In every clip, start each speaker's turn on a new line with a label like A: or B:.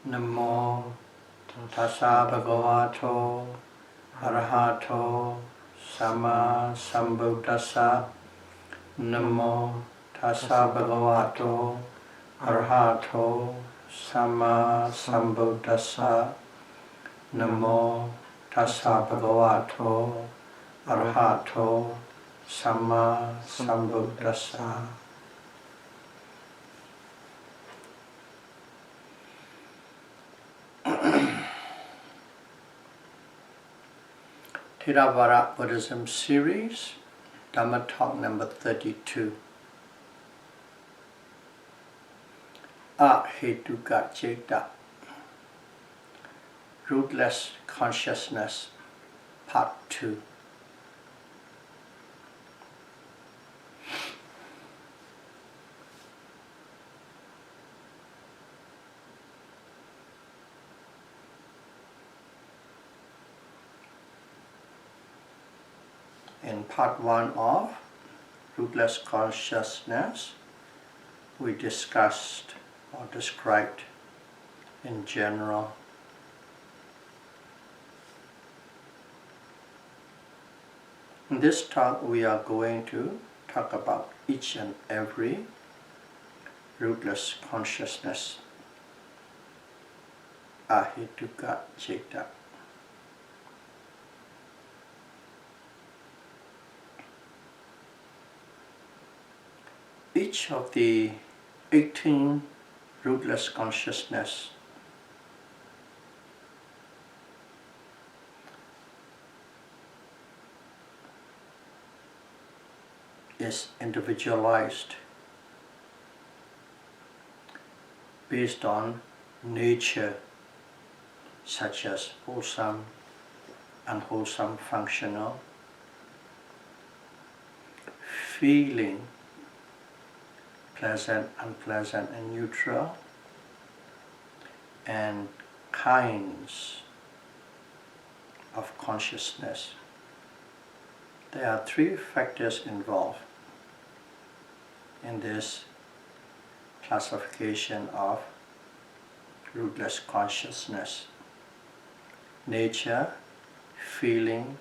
A: Namo tassa bhagavato arahato sama sambuddhassa. Namo tassa bhagavato arahato sama sambuddhassa. Namo tassa bhagavato arahato sama sambuddhassa. Theravada Buddhism series, Dhamma talk number 32. Ahetuka Ceta, Rootless Consciousness, Part 2. In part 1 of Rootless Consciousness, we discussed or described in general in this talk we are going to talk about each and every rootless consciousness, Ahetuka Ceta. Each of the 18 rootless consciousness is individualized based on nature, such as wholesome, unwholesome, functional, feeling, pleasant, unpleasant, and neutral, and kinds of consciousness. There are 3 factors involved in this classification of rootless consciousness: nature, feeling,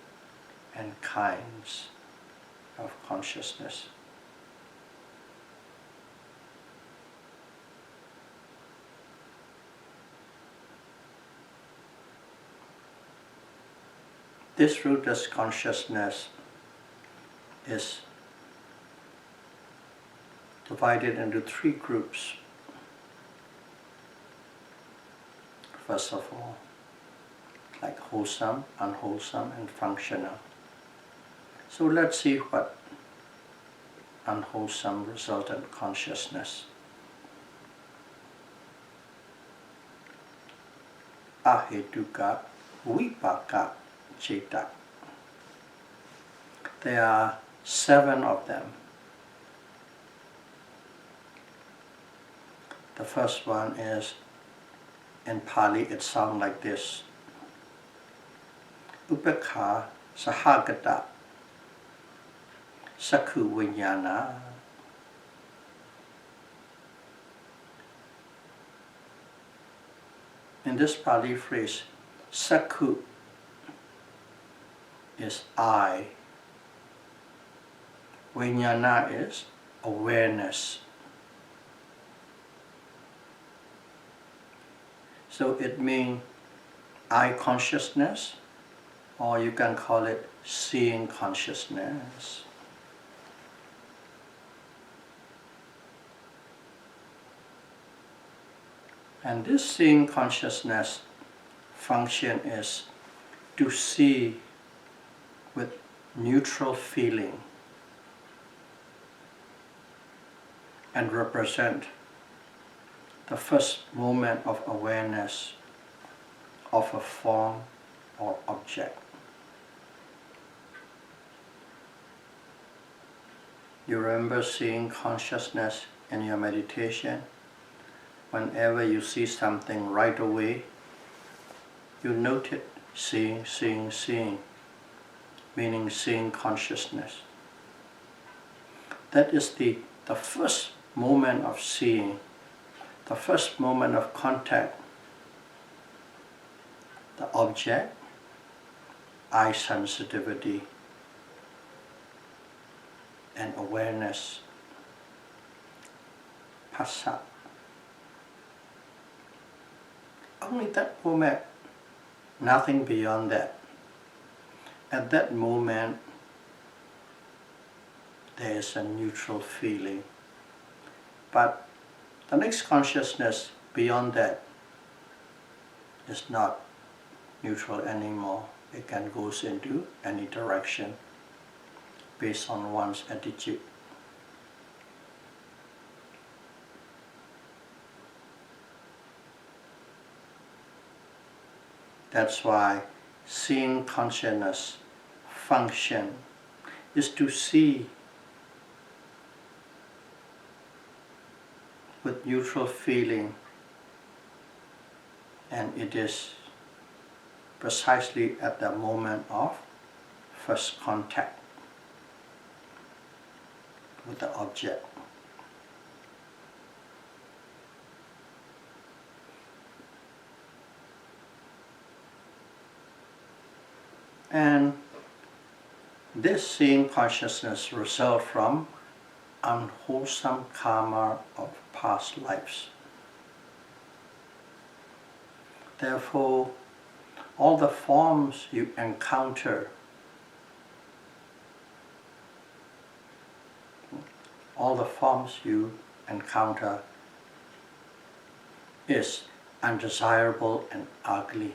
A: and kinds of consciousness. This rootless consciousness is divided into 3 groups. First of all, like wholesome, unwholesome, and functional. So let's see what unwholesome resultant consciousness. Ahetuka Vipaka Ceta. There are 7 of them. The first one is, in Pali it sounds like this: Upekha Sahagata Sakhu Vijnana. In this Pali phrase, Sakhu is I, Vijnana is awareness. So it means I consciousness, or you can call it seeing consciousness. And this seeing consciousness function is to see with neutral feeling and represent the first moment of awareness of a form or object. You remember seeing consciousness in your meditation? Whenever you see something right away, you note it, seeing, meaning seeing consciousness. That is the first moment of seeing, the first moment of contact the object, eye sensitivity, and awareness, phassa. Only that moment, nothing beyond that. At that moment, there is a neutral feeling. But the next consciousness beyond that is not neutral anymore. It can go into any direction based on one's attitude. That's why seeing consciousness function is to see with neutral feeling, and it is precisely at the moment of first contact with the object. And this seeing consciousness results from unwholesome karma of past lives. Therefore, all the forms you encounter, is undesirable and ugly.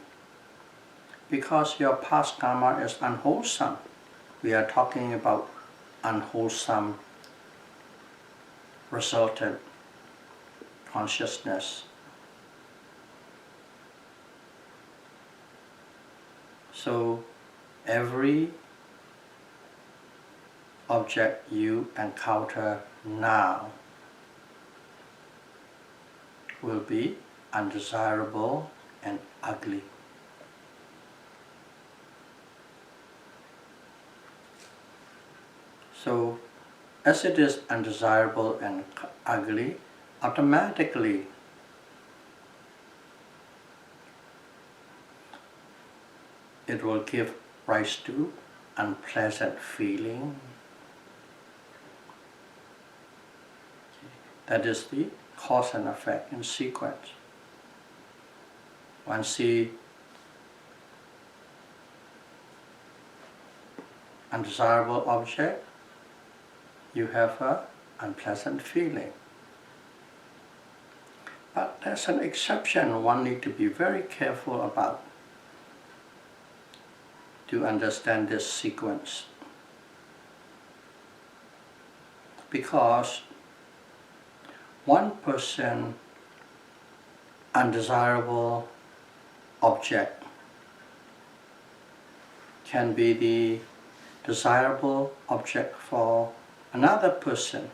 A: Because your past karma is unwholesome. We are talking about unwholesome resultant consciousness. So every object you encounter now will be undesirable and ugly. So, as it is undesirable and ugly, automatically it will give rise to unpleasant feeling. That is the cause and effect in sequence. One see undesirable object, you have an unpleasant feeling. But there's an exception one needs to be very careful about to understand this sequence. Because one person undesirable object can be the desirable object for another person.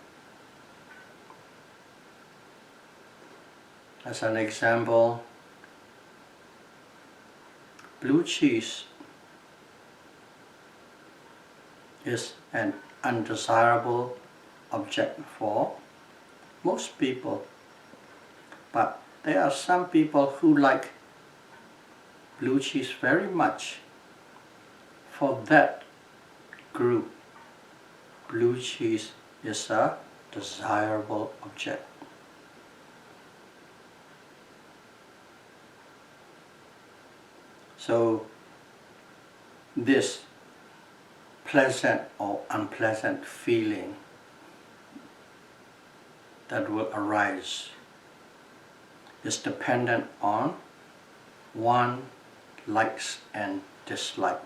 A: As an example, blue cheese is an undesirable object for most people. But there are some people who like blue cheese very much. For that group, blue cheese is a desirable object. So this pleasant or unpleasant feeling that will arise is dependent on one likes and dislikes.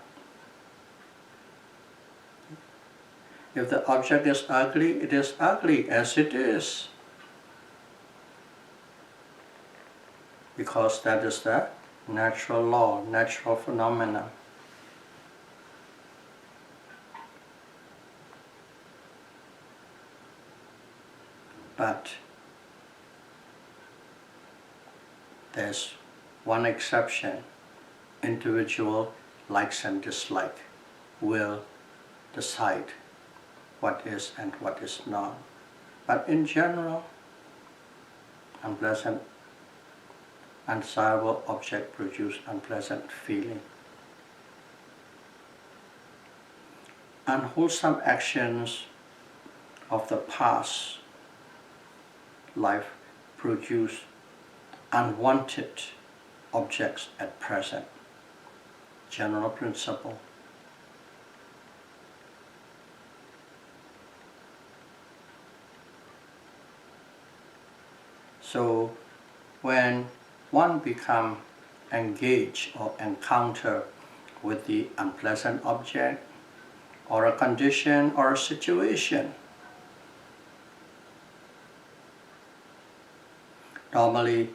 A: If the object is ugly, it is ugly as it is. Because that is the natural law, natural phenomenon. But there's one exception. Individual likes and dislikes will decide what is and what is not. But in general, undesirable object produce unpleasant feeling. Unwholesome actions of the past life produce unwanted objects at present. General principle. So when one becomes engaged or encounter with the unpleasant object or a condition or a situation, normally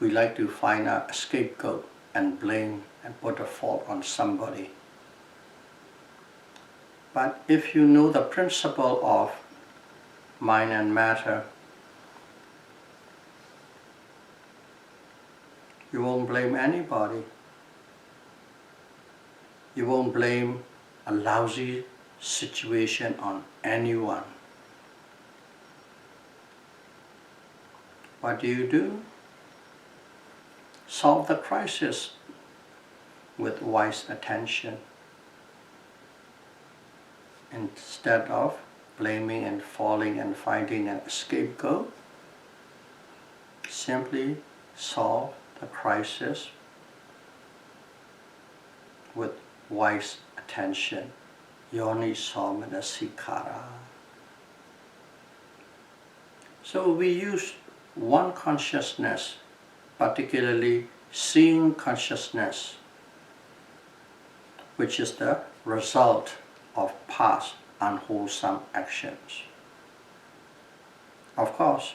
A: we like to find a scapegoat and blame and put a fault on somebody. But if you know the principle of mind and matter, you won't blame anybody. You won't blame a lousy situation on anyone. What do? Solve the crisis with wise attention. Instead of blaming and falling and finding a scapegoat, simply solve the crisis with wise attention. Yoni Somanasikara. So we use one consciousness, particularly seeing consciousness, which is the result of past unwholesome actions. Of course,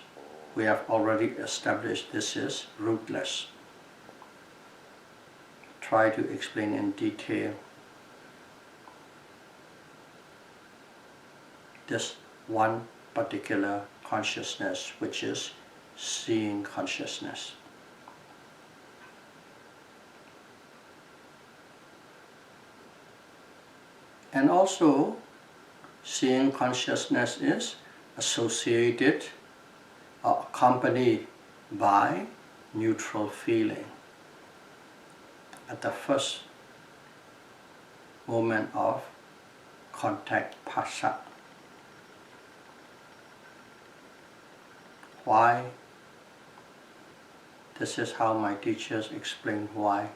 A: we have already established this is rootless. Try to explain in detail this one particular consciousness, which is seeing consciousness. And also, seeing consciousness is associated or accompanied by neutral feeling. At the first moment of contact phassa. Why? This is how my teachers explain why.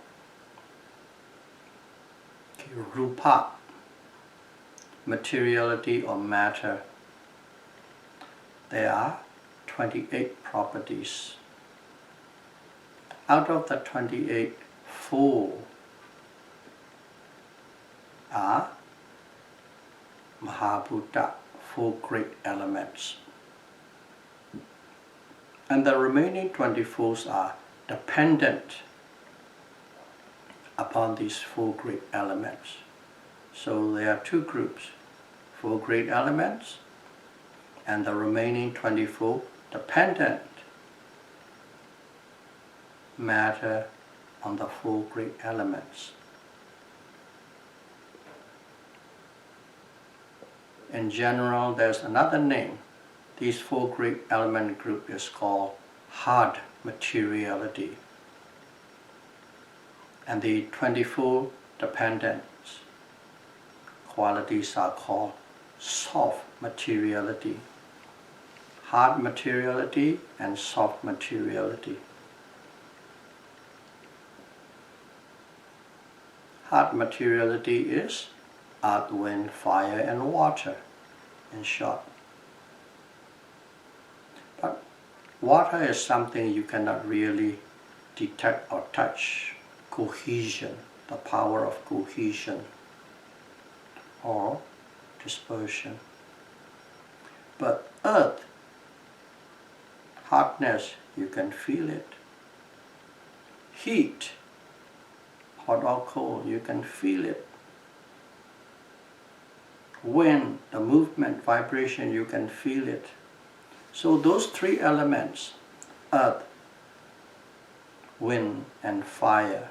A: Rupa, materiality or matter, there are 28 properties. Out of the 28, 4 are Mahabhuta, 4 great elements. And the remaining 24 are dependent upon these 4 great elements. So there are 2 groups, 4 great elements and the remaining 24 dependent matter on the 4 great elements. In general, there's another name. These 4 great element group is called hard materiality. And the 24 dependent qualities are called soft materiality. Hard materiality and soft materiality. Hard materiality is earth, wind, fire and water, in short. But water is something you cannot really detect or touch. Cohesion, the power of cohesion or dispersion. But earth, hardness, you can feel it. Heat, hot or cold, you can feel it. Wind, the movement, vibration, you can feel it. So those 3 elements, earth, wind and fire,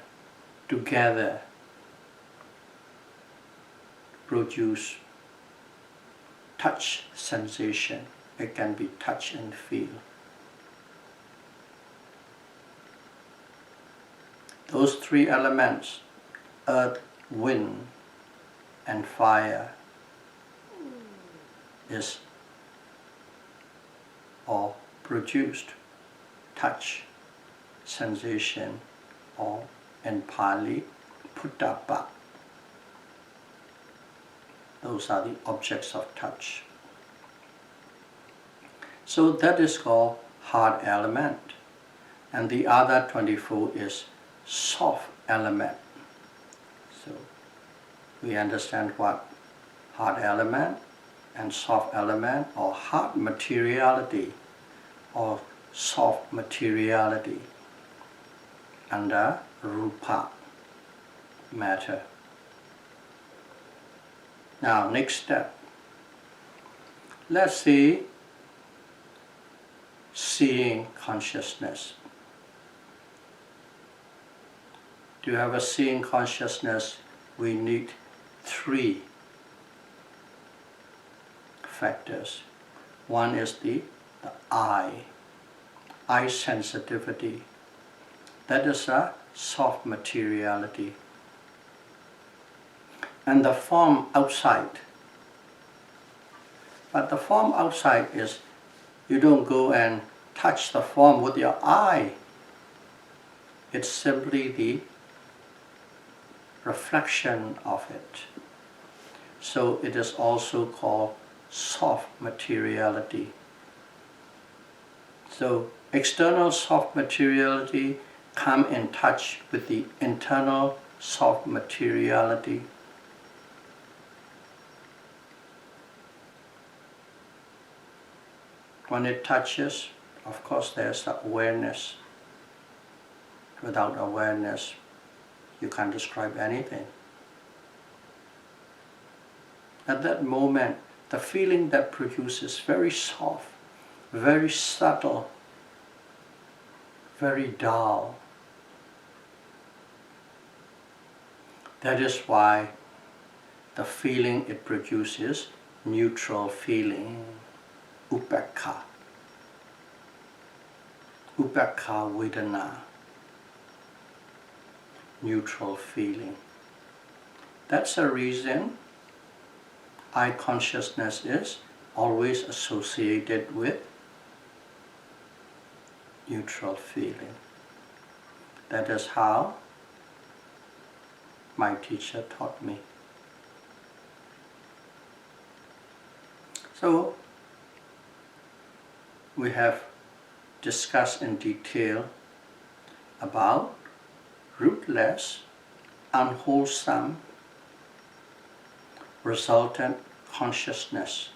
A: together produce touch sensation. It can be touch and feel. those three elements, earth, wind, and fire, is or produced touch, sensation, or in Pali, puttapa. Those are the objects of touch. So that is called hard element. And the other 24 is soft element. So we understand what hard element and soft element, or hard materiality or soft materiality, under rupa, matter. Now next step. Let's see seeing consciousness. To have a seeing consciousness, we need three factors. One is the eye sensitivity. That is a soft materiality. And the form outside. But the form outside is, you don't go and touch the form with your eye. It's simply the reflection of it. So it is also called soft materiality. So external soft materiality come in touch with the internal soft materiality. When it touches, of course there's awareness. Without awareness, you can't describe anything. At that moment, the feeling that produces very soft, very subtle, very dull. That is why the feeling it produces, neutral feeling, upekha. Upekha vedana, neutral feeling. That's the reason eye consciousness is always associated with neutral feeling. That is how my teacher taught me. So we have discussed in detail about rootless, unwholesome, resultant consciousness.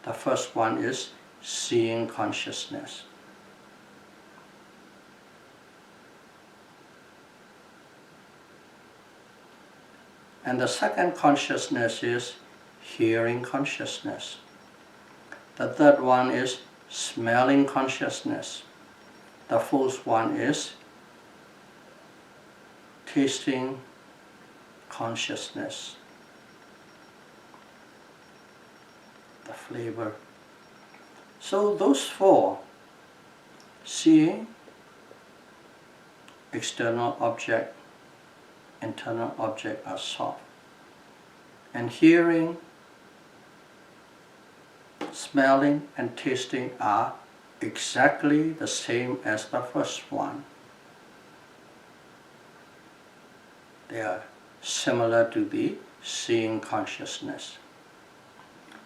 A: The first one is seeing consciousness. And the second consciousness is hearing consciousness. The third one is smelling consciousness. The fourth one is tasting consciousness. The flavor. So those four, seeing, external object, internal object, are soft. And hearing, smelling and tasting are exactly the same as the first one. They are similar to the seeing consciousness.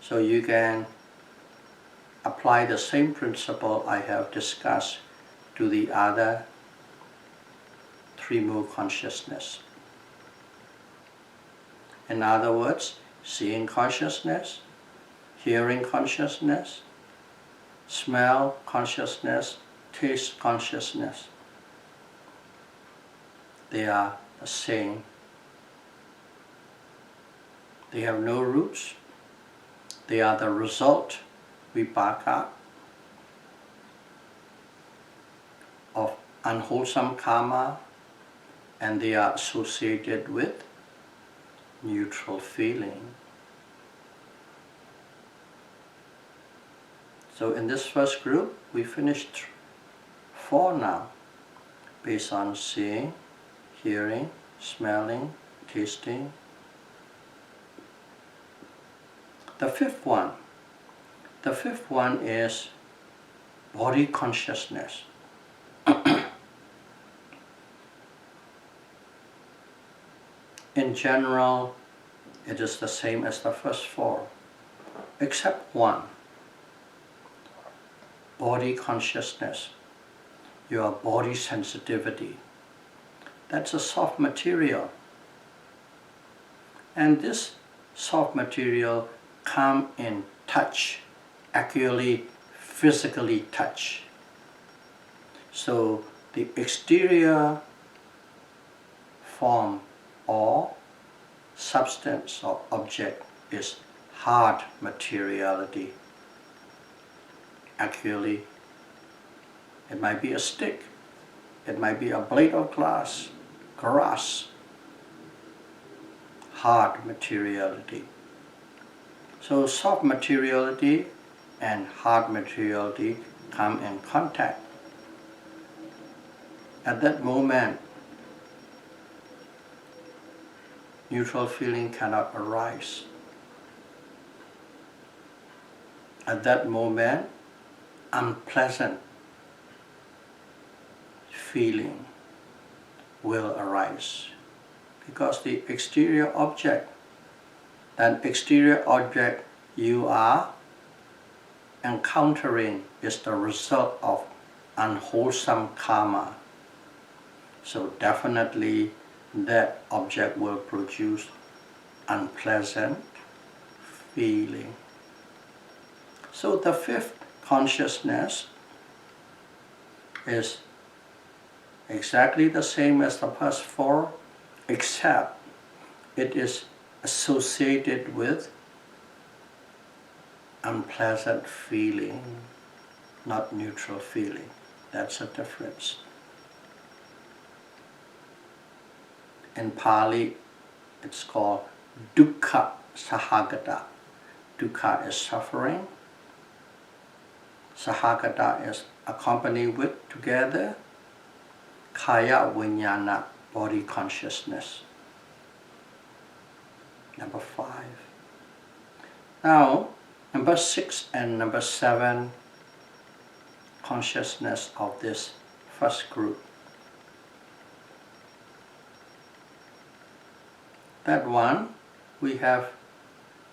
A: So you can apply the same principle I have discussed to the other three more consciousness. In other words, seeing consciousness, hearing consciousness, smell consciousness, taste consciousness. They are the same. They have no roots. They are the result, vipaka, of unwholesome karma, and they are associated with neutral feeling. So in this first group, we finished 4 now. based on seeing, hearing, smelling, tasting. The fifth one is body consciousness. In general, it is the same as the first four, except one. Body consciousness, your body sensitivity. That's a soft material. And this soft material comes in touch, actually physically touch. So the exterior form or substance or object is hard materiality. Actually, it might be a stick, it might be a blade of glass, grass, hard materiality. So soft materiality and hard materiality come in contact. At that moment, neutral feeling cannot arise. At that moment, unpleasant feeling will arise, because the exterior object, that exterior object you are encountering is the result of unwholesome karma. So definitely that object will produce unpleasant feeling. So the fifth consciousness is exactly the same as the first four, except it is associated with unpleasant feeling, not neutral feeling. That's a difference. In Pali, it's called dukkha sahagata. Dukkha is suffering. Sahagata is accompanied with, together. Kaya viññāna, body consciousness. Number 5. Now, number 6 and number 7, consciousness of this first group. That one, we have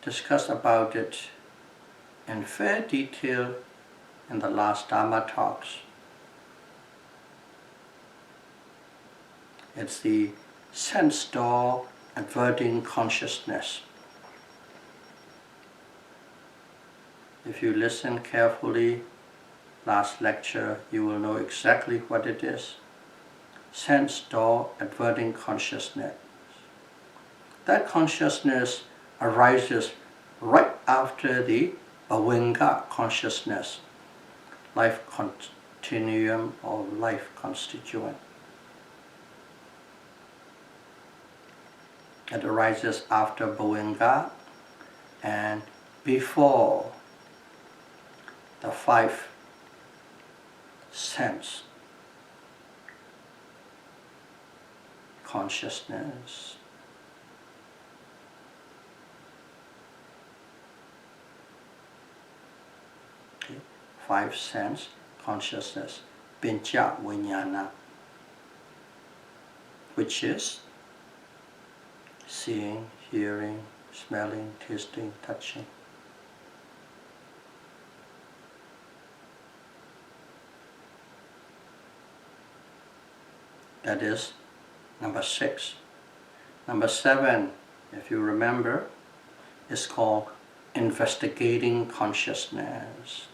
A: discussed about it in fair detail in the last Dharma talks. It's the sense door averting consciousness. If you listen carefully, last lecture, you will know exactly what it is. Sense door averting consciousness. That consciousness arises right after the bhavanga consciousness, life continuum or life constituent. It arises after bhavanga and before the 5 sense consciousness. Okay. 5 sense consciousness, pincha viññāna, which is seeing, hearing, smelling, tasting, touching. That is number 6. Number 7, if you remember, is called investigating consciousness.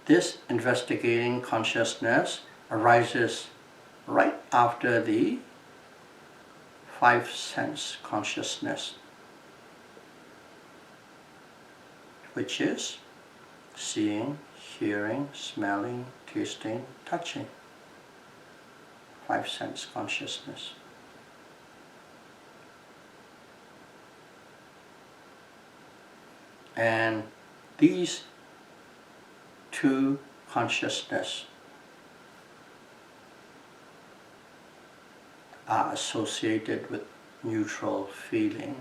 A: This investigating consciousness arises right after the 5 sense consciousness, which is seeing, hearing, smelling, tasting, touching. 5 sense consciousness. And these 2 consciousness are associated with neutral feeling.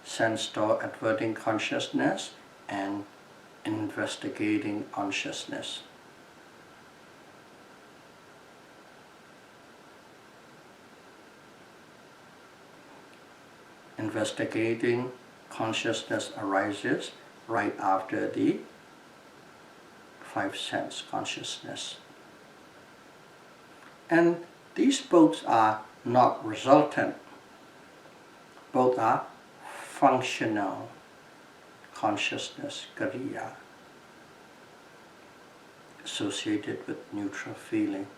A: Sense door adverting consciousness and investigating consciousness. Investigating consciousness arises right after the five sense consciousness. And these both are not resultant. Both are functional consciousness, kariya, associated with neutral feeling.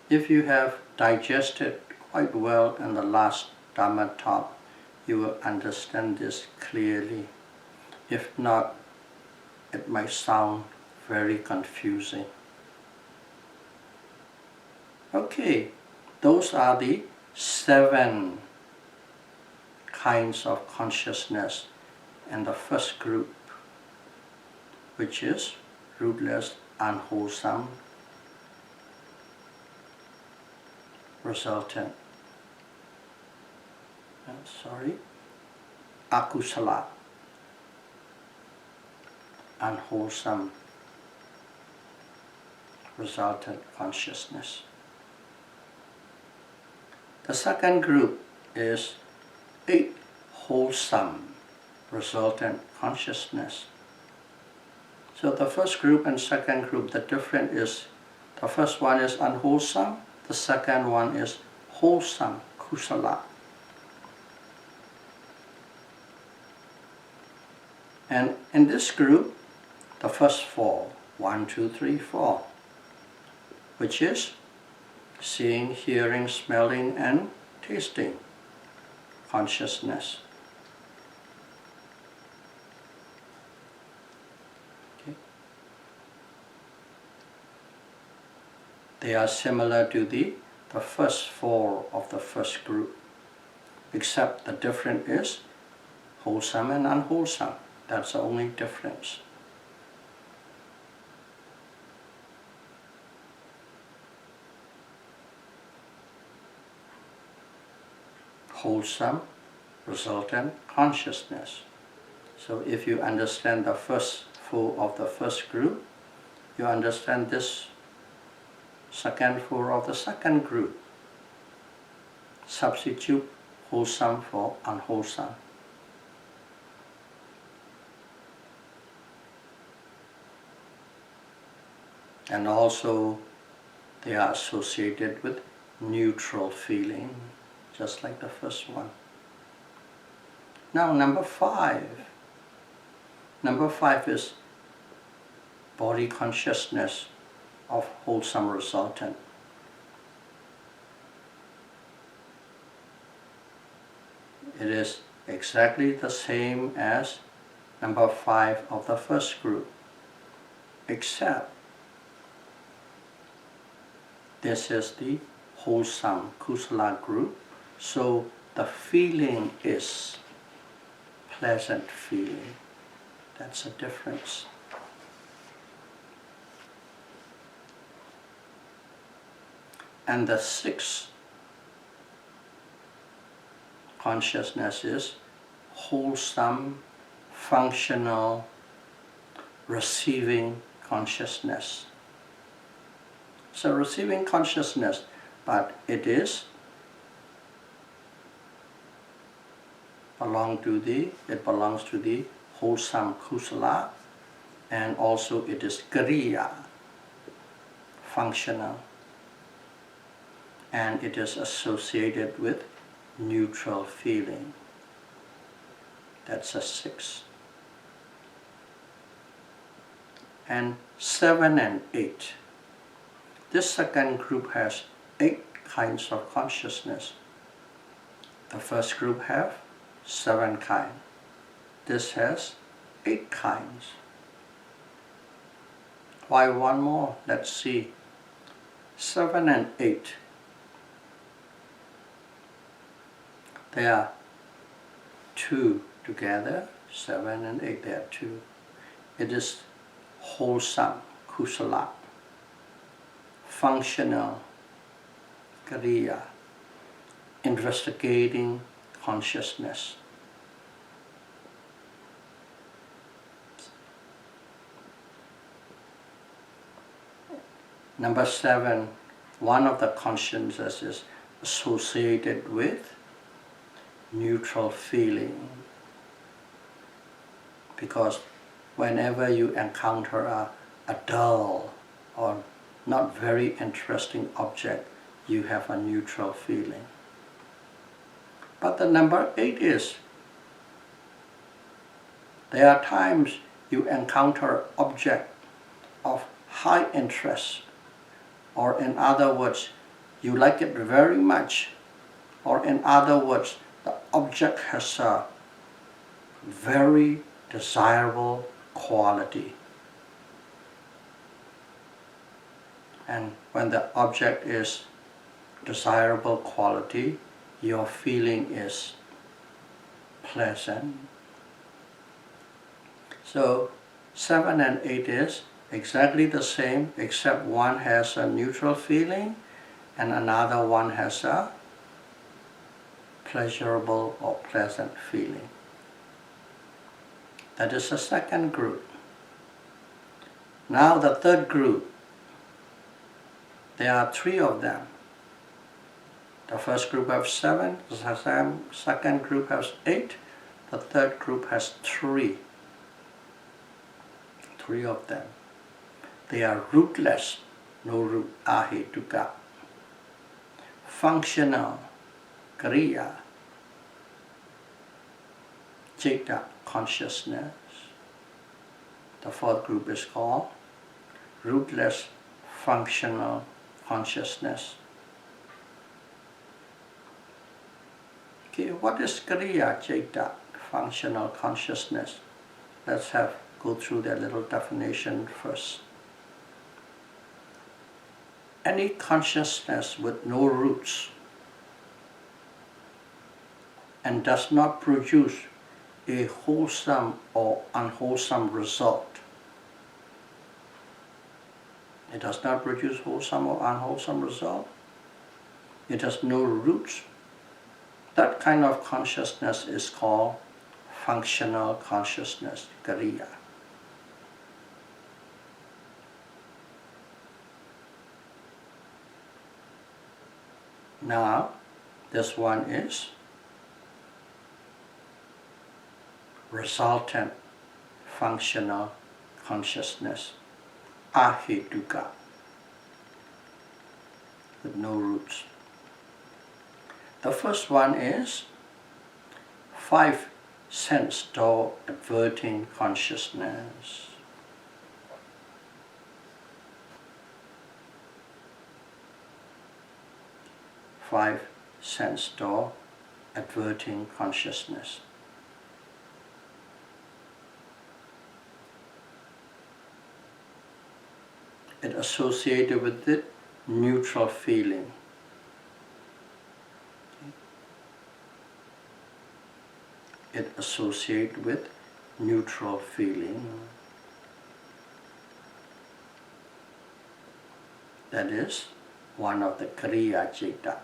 A: If you have digested quite well in the last Dhamma talk, you will understand this clearly. If not, it might sound very confusing. Okay, those are the 7 kinds of consciousness in the first group, which is rootless, unwholesome, resultant, akusala, unwholesome, resultant consciousness. The second group is 8 wholesome, resultant consciousness. So the first group and second group, the difference is, the first one is unwholesome, the second one is wholesome, kusala. And in this group, the first 4, 1, 2, 3, 4, which is seeing, hearing, smelling, and tasting consciousness. Okay. They are similar to the first 4 of the first group, except the difference is wholesome and unwholesome. That's the only difference. Wholesome, resultant consciousness. So if you understand the first 4 of the first group, you understand this second 4 of the second group. Substitute wholesome for unwholesome. And also they are associated with neutral feeling, just like the first one. Now number 5. Number 5 is body consciousness of wholesome resultant. It is exactly the same as number 5 of the first group, except this is the wholesome kusala group, so the feeling is pleasant feeling. That's a difference. And the 6th consciousness is wholesome, functional, receiving consciousness. So receiving consciousness, but it belongs to the wholesome kusala, and also it is kariya, functional, and it is associated with neutral feeling. That's a 6. And 7 and 8. This second group has 8 kinds of consciousness. The first group have 7 kinds. This has 8 kinds. Why one more? Let's see. 7 and 8. They are 2 together. 7 and 8, they are 2. It is wholesome, kusala, functional, kriya, investigating consciousness. Number 7, one of the consciousnesses is associated with neutral feeling. Because whenever you encounter a dull or not very interesting object, you have a neutral feeling. But the number 8 is, there are times you encounter an object of high interest, or in other words, you like it very much, or in other words, the object has a very desirable quality. And when the object is desirable quality, your feeling is pleasant. So 7 and 8 is exactly the same, except one has a neutral feeling and another one has a pleasurable or pleasant feeling. That is the second group. Now the third group, there are 3 of them. The first group has 7, the second group has 8, the third group has 3. 3 of them. They are rootless, no root, ahetuka. Functional, kriya, citta, consciousness. The fourth group is called rootless, functional consciousness. Okay, what is kriya, citta, functional consciousness? Let's go through that little definition first. Any consciousness with no roots and does not produce a wholesome or unwholesome result. It does not produce wholesome or unwholesome result. It has no roots. That kind of consciousness is called functional consciousness, kriya. Now, this one is resultant functional consciousness, ahetuka, with no roots. The first one is 5 sense door adverting consciousness. Five sense door adverting consciousness. It associated with it neutral feeling. It associated with neutral feeling. That is one of the kriya citta.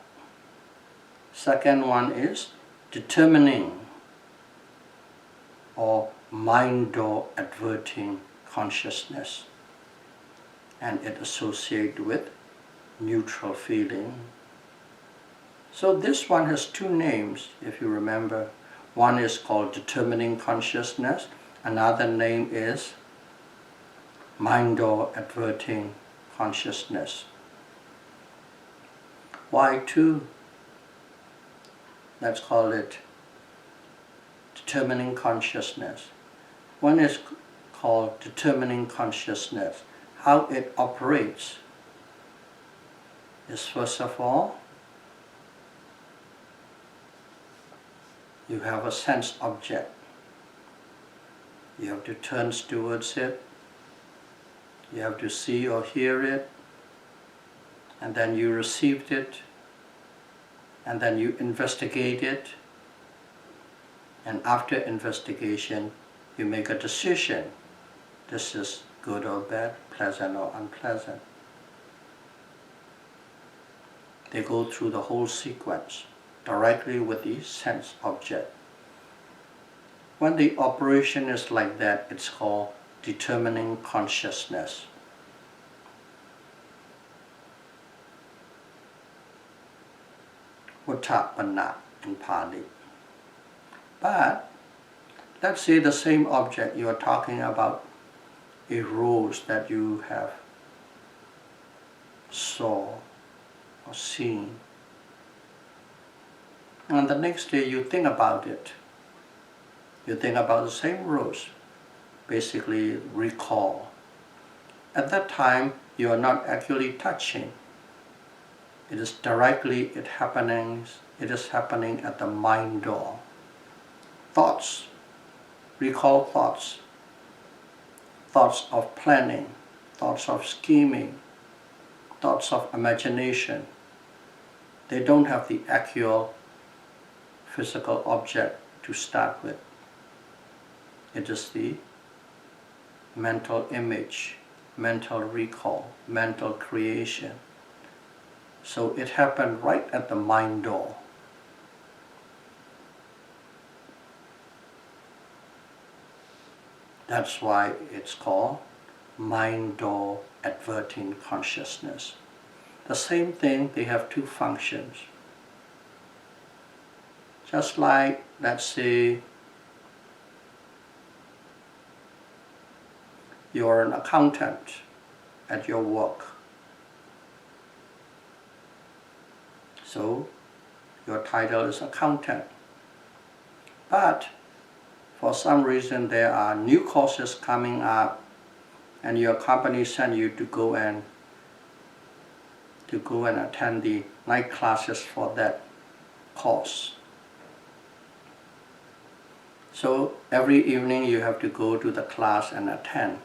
A: Second one is determining or mind door adverting consciousness, and it associated with neutral feeling. So this one has 2 names, if you remember. One is called determining consciousness, another name is mind door adverting consciousness. Why 2? Let's call it determining consciousness. One is called determining consciousness. How it operates is, first of all, you have a sense object. You have to turn towards it. You have to see or hear it. And then you received it. And then you investigate it. And after investigation, you make a decision. This is good or bad, pleasant or unpleasant. They go through the whole sequence directly with the sense object. When the operation is like that, it's called determining consciousness. Uttappanna in Pali. But let's say the same object you are talking about, a rose that you have saw or seen, and the next day you think about it. You think about the same rose, basically recall. At that time, you are not actually touching. It is directly, it is happening at the mind door. Thoughts, recall thoughts of planning, thoughts of scheming, thoughts of imagination. They don't have the actual physical object to start with. It is the mental image, mental recall, mental creation. So it happened right at the mind door. That's why it's called mind door adverting consciousness. The same thing, they have two functions. Just like, let's say, you're an accountant at your work. So your title is accountant. But for some reason there are new courses coming up and your company sends you to go and attend the night classes for that course. So every evening you have to go to the class and attend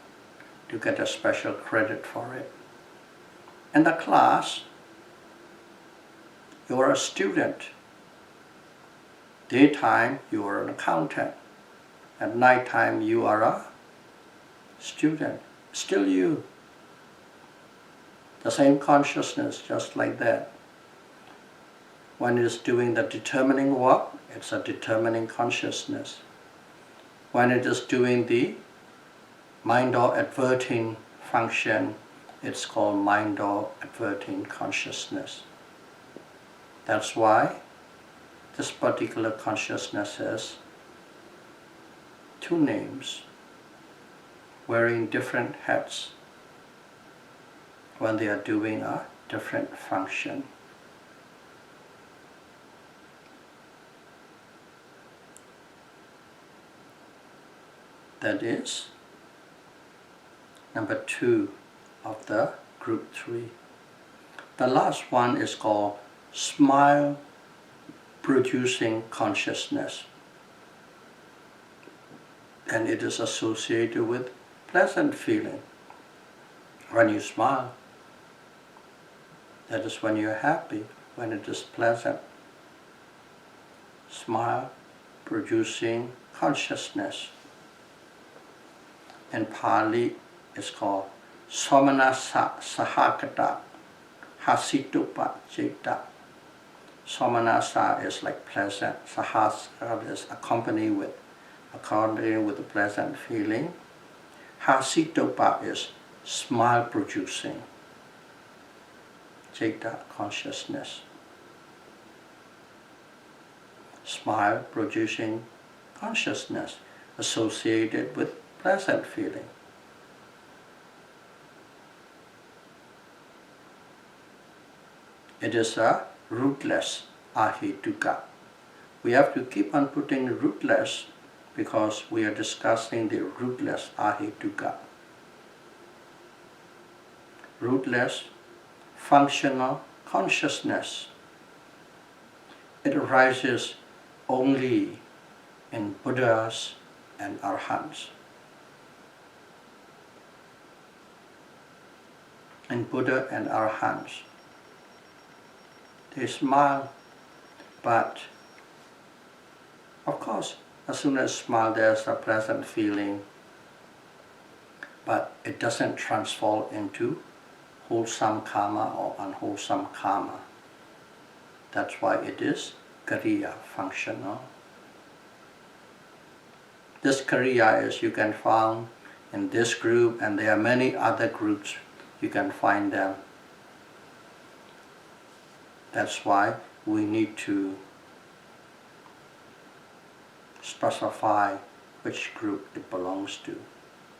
A: to get a special credit for it. In the class, you are a student. Daytime, you are an accountant. At nighttime, you are a student. Still you. The same consciousness, just like that. When it is doing the determining work, it's a determining consciousness. When it is doing the mind or adverting function, it's called mind or adverting consciousness. That's why this particular consciousness has two names, wearing different hats when they are doing a different function. That is number 2 of the group 3. The last one is called smile producing consciousness, and it is associated with pleasant feeling. When you smile, that is when you're happy, when it is pleasant. Smile producing consciousness. In Pali, it's called Somanasa Sahakata Hasitupa Jeta. Somanasa is like pleasant. Sahasrata is accompanied with a pleasant feeling. Hasitupa is smile producing. Jeta, consciousness. Smile producing consciousness associated with pleasant feeling. It is a rootless ahituka. We have to keep on putting rootless because we are discussing the rootless ahituka. Rootless functional consciousness. It arises only in Buddhas and Arhats. In Buddha and Arhats, they smile, but of course, as soon as smile, there's a pleasant feeling. but it doesn't transform into wholesome karma or unwholesome karma. That's why it is Kariya, functional. This Kariya is you can find in this group, and there are many other groups you can find them. That's why we need to specify which group it belongs to.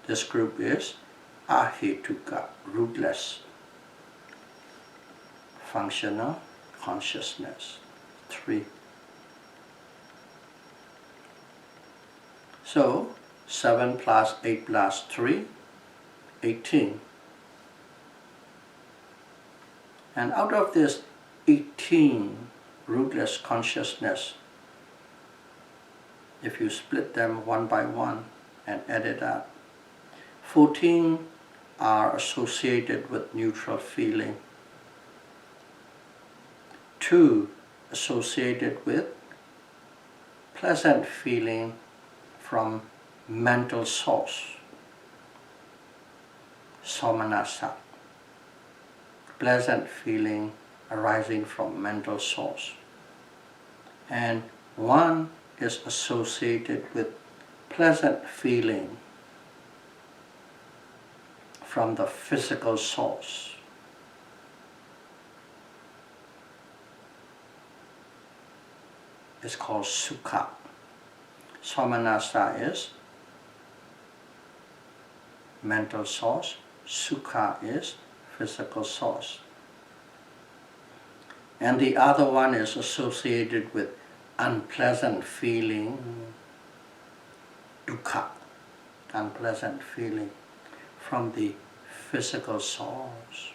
A: This group is Ahetuka, rootless, functional consciousness. 3. So 7 plus 8 plus 3, 18. And out of this 18 rootless consciousness, if you split them one by one and add it up, 14 are associated with neutral feeling, 2 associated with pleasant feeling from mental source, somanasa, pleasant feeling arising from mental source, and 1 is associated with pleasant feeling from the physical source. It's called sukha. Somanasa is mental source, sukha is physical source. And the other one is associated with unpleasant feeling, dukkha, unpleasant feeling from the physical source.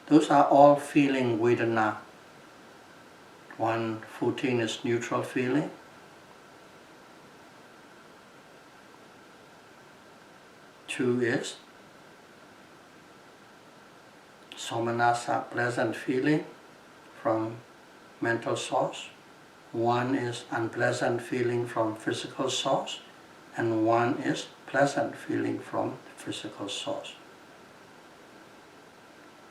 A: Those are all feeling vedana. 14 is neutral feeling. 2 is somanasa, pleasant feeling from mental source. 1 is unpleasant feeling from physical source, and 1 is pleasant feeling from physical source.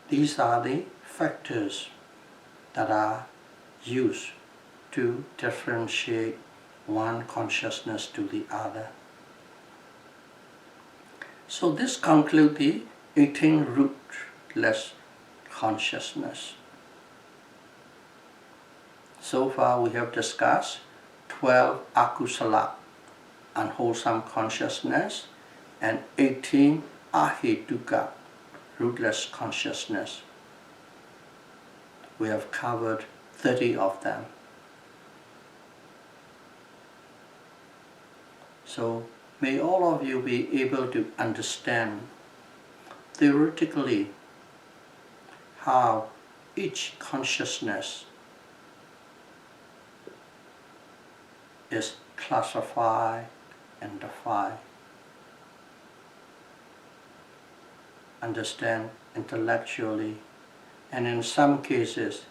A: These are the factors that are used to differentiate one consciousness to the other. So this concludes the 18 rootless consciousness. So far we have discussed 12 akusala, unwholesome consciousness, and 18 ahetuka, rootless consciousness. We have covered 30 of them. So may all of you be able to understand theoretically how each consciousness is classified and defined. Understand intellectually, and in some cases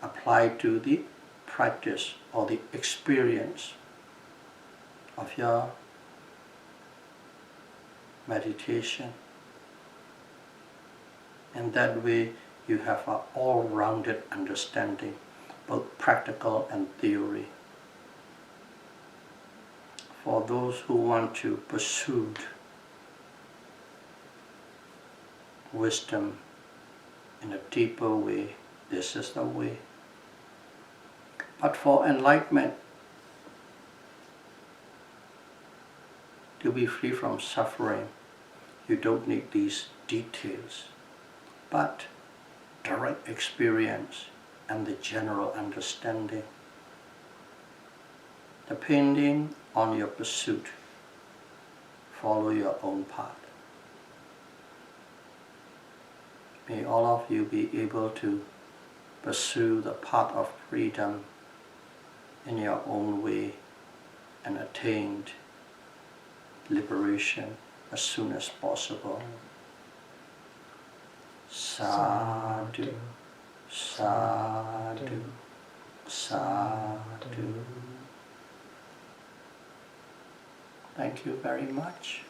A: apply to the practice or the experience of your meditation. And that way you have an all-rounded understanding, both practical and theory. For those who want to pursue wisdom in a deeper way, this is the way. But for enlightenment, to be free from suffering, you don't need these details, but direct experience and the general understanding. Depending on your pursuit, follow your own path. May all of you be able to pursue the path of freedom in your own way and attain liberation as soon as possible. Sadhu, sadhu, sadhu. Thank you very much.